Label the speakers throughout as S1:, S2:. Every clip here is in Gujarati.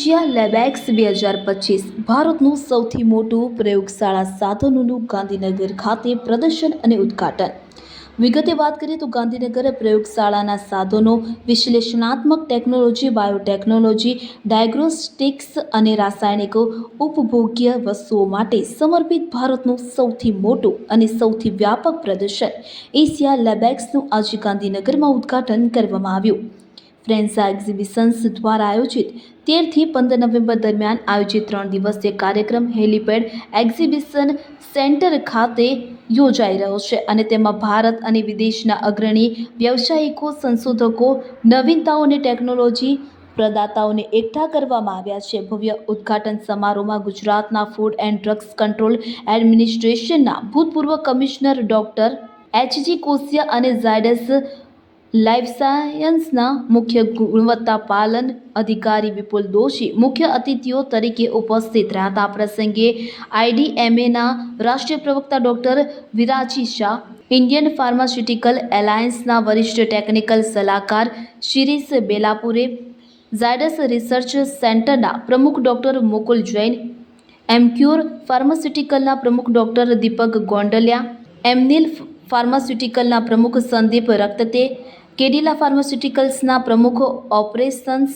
S1: એશિયા લેબેક્સ 2025 ભારતનું સૌથી મોટું પ્રયોગશાળા સાધનોનું ગાંધીનગર ખાતે પ્રદર્શન અને ઉદ્ઘાટન. વિગતે વાત કરીએ તો ગાંધીનગર પ્રયોગશાળાના સાધનો વિશ્લેષણાત્મક ટેકનોલોજી, બાયોટેકનોલોજી, ડાયગ્નોસ્ટિક્સ અને રાસાયણિક ઉપભોગ્ય વસ્તુઓ માટે સમર્પિત ભારતનું સૌથી મોટું અને સૌથી વ્યાપક પ્રદર્શન એશિયા લેબેક્સનું આજે ગાંધીનગરમાં ઉદ્ઘાટન કરવામાં આવ્યું. ફ્રેન્ઝા એક્ઝિબિશન્સ દ્વારા આયોજિત 13 થી 15 નવેમ્બર દરમિયાન આયોજિત 3 દિવસીય કાર્યક્રમ હેલીપેડ એક્ઝિબિશન સેન્ટર ખાતે યોજાઈ રહ્યો છે અને તેમાં ભારત અને વિદેશના અગ્રણી વ્યવસાયિકો, સંશોધકો, નવીનતાઓ અને ટેકનોલોજી પ્રદાતાઓને એકઠા કરવામાં આવ્યા છે. ભવ્ય ઉદ્ઘાટન સમારોહમાં ગુજરાતના ફૂડ એન્ડ ડ્રગ્સ કંટ્રોલ એડમિનિસ્ટ્રેશનના ભૂતપૂર્વ કમિશનર ડોક્ટર એચ.જી. કોસિયા અને ઝાયડસ લાઈફ સાયન્સના મુખ્ય ગુણવત્તા પાલન અધિકારી વિપુલ દોશી મુખ્ય અતિથિઓ તરીકે ઉપસ્થિત રહ્યા હતા. આ પ્રસંગે આઈડીએમએના રાષ્ટ્રીય પ્રવક્તા ડોક્ટર વિરાજી શાહ, ઇન્ડિયન ફાર્માસ્યુટિકલ એલાયન્સના વરિષ્ઠ ટેકનિકલ સલાહકાર શિરીષ બેલાપુરે, ઝાયડસ રિસર્ચ સેન્ટરના પ્રમુખ ડોક્ટર મુકુલ જૈન, એમક્યુર ફાર્માસ્યુટિકલના પ્રમુખ ડોક્ટર દીપક ગોંડલિયા, એમનિલ ફાર્માસ્યુટિકલના પ્રમુખ સંદીપ રક્તતે, કેડિલા ફાર્માસ્યુટિકલ્સના પ્રમુખ ઓપરેશન્સ,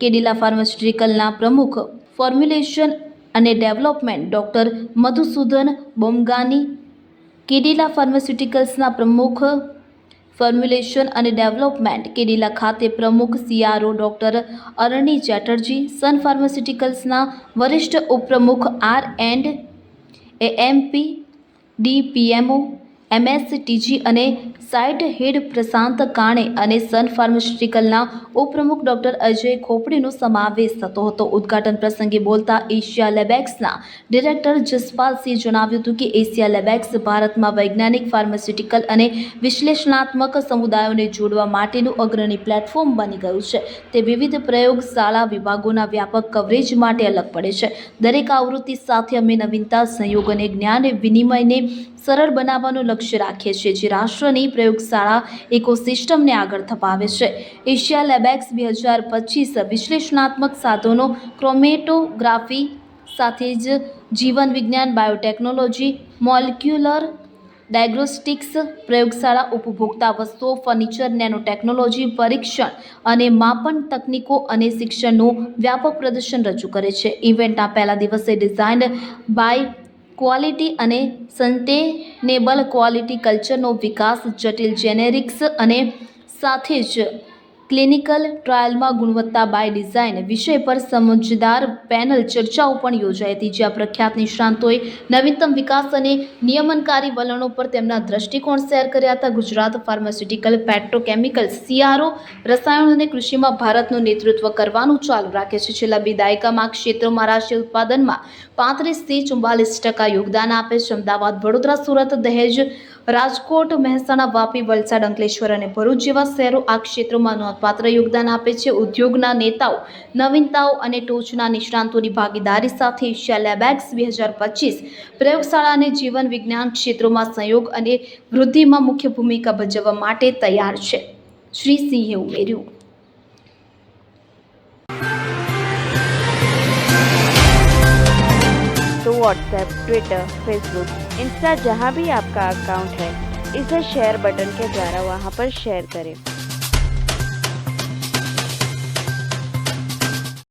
S1: કેડિલા ફાર્માસ્યુટિકલના પ્રમુખ ફોર્મ્યુલેશન અને ડેવલપમેન્ટ ડોક્ટર મધુસૂદન બોમગાની, કેડિલા ફાર્માસ્યુટિકલ્સના પ્રમુખ ફોર્મ્યુલેશન અને ડેવલપમેન્ટ કેડિલા ખાતે પ્રમુખ CRO ડોક્ટર અરણી ચેટર્જી, સન ફાર્માસ્યુટિકલ્સના વરિષ્ઠ ઉપપ્રમુખ R&AMP DPMO MSTG અને સાઇટ હેડ પ્રશાંત કાણે અને સન ફાર્માસ્યુટિકલના ઉપપ્રમુખ ડોક્ટર અજય ખોપડીનો સમાવેશ થતો હતો. ઉદ્ઘાટન પ્રસંગે બોલતા એશિયા લેબેક્સના ડિરેક્ટર જસપાલસિંહે જણાવ્યું હતું કે એશિયા લેબેક્સ ભારતમાં વૈજ્ઞાનિક, ફાર્માસ્યુટિકલ અને વિશ્લેષણાત્મક સમુદાયોને જોડવા માટેનું અગ્રણી પ્લેટફોર્મ બની ગયું છે. તે વિવિધ પ્રયોગશાળા વિભાગોના વ્યાપક કવરેજ માટે અલગ પડે છે. દરેક આવૃત્તિ સાથે અમે નવીનતા, સહયોગ અને જ્ઞાન વિનિમયને સરળ બનાવવાનું લક્ષ્ય રાખીએ છીએ, જે રાષ્ટ્રની પ્રયોગશાળા ઇકોસિસ્ટમને આગળ ધપાવે છે. એશિયા લેબેક્સ 2025 વિશ્લેષણાત્મક સાધનો, ક્રોમેટોગ્રાફી સાથે જ જીવન વિજ્ઞાન, બાયોટેકનોલોજી, મોલેક્યુલર ડાયગ્નોસ્ટિક્સ પ્રયોગશાળા, ઉપભોક્તા વસ્તુઓ, ફર્નિચર, નેનો ટેકનોલોજી, પરીક્ષણ અને માપન તકનીકો અને શિક્ષણનું વ્યાપક પ્રદર્શન રજૂ કરે છે. ઇવેન્ટના પહેલા દિવસે ડિઝાઇન બાય ક્વોલિટી અને સસ્ટેનેબલ ક્વોલિટી કલ્ચરનો વિકાસ, જટિલ જેનેરિક્સ અને સાથે જ ક્લિનિકલ ટ્રાયલમાં ગુણવત્તા બાય ડિઝાઇન વિષય પર સમજદાર પેનલ ચર્ચાઓ પણ યોજાઈ હતી, જ્યાં પ્રખ્યાત નિષ્ણાતોએ નવીનતમ વિકાસ અને નિયમનકારી વલણો પર તેમના દૃષ્ટિકોણ શેર કર્યા હતા. ગુજરાત ફાર્માસ્યુટિકલ, પેટ્રોકેમિકલ્સ, CRO, રસાયણ અને કૃષિમાં ભારતનું નેતૃત્વ કરવાનું ચાલુ રાખે છે. છેલ્લા 2 દાયકામાં આ ક્ષેત્રોમાં રાષ્ટ્રીય ઉત્પાદનમાં 35 થી 44% યોગદાન આપે છે. અમદાવાદ, વડોદરા, સુરત, દહેજ, રાજકોટ, મહેસાણા, વાપી, વલસાડ, અંકલેશ્વર અને ભરૂચ જેવા શહેરો આ ક્ષેત્રોમાં નોંધપાત્ર યોગદાન આપે છે. ઉદ્યોગના નેતાઓ, નવીનતાઓ અને ટોચના નિષ્ણાતોની ભાગીદારી સાથે એશિયા લેબેક્સ 2025 પ્રયોગશાળા અને જીવન વિજ્ઞાન ક્ષેત્રોમાં સહયોગ અને વૃદ્ધિમાં મુખ્ય ભૂમિકા ભજવવા માટે તૈયાર છે, શ્રી સિંહે ઉમેર્યું.
S2: तो व्हाट्सएप, ट्विटर, फेसबुक, इंस्टा जहाँ भी आपका अकाउंट है, इसे शेयर बटन के द्वारा वहाँ पर शेयर करें.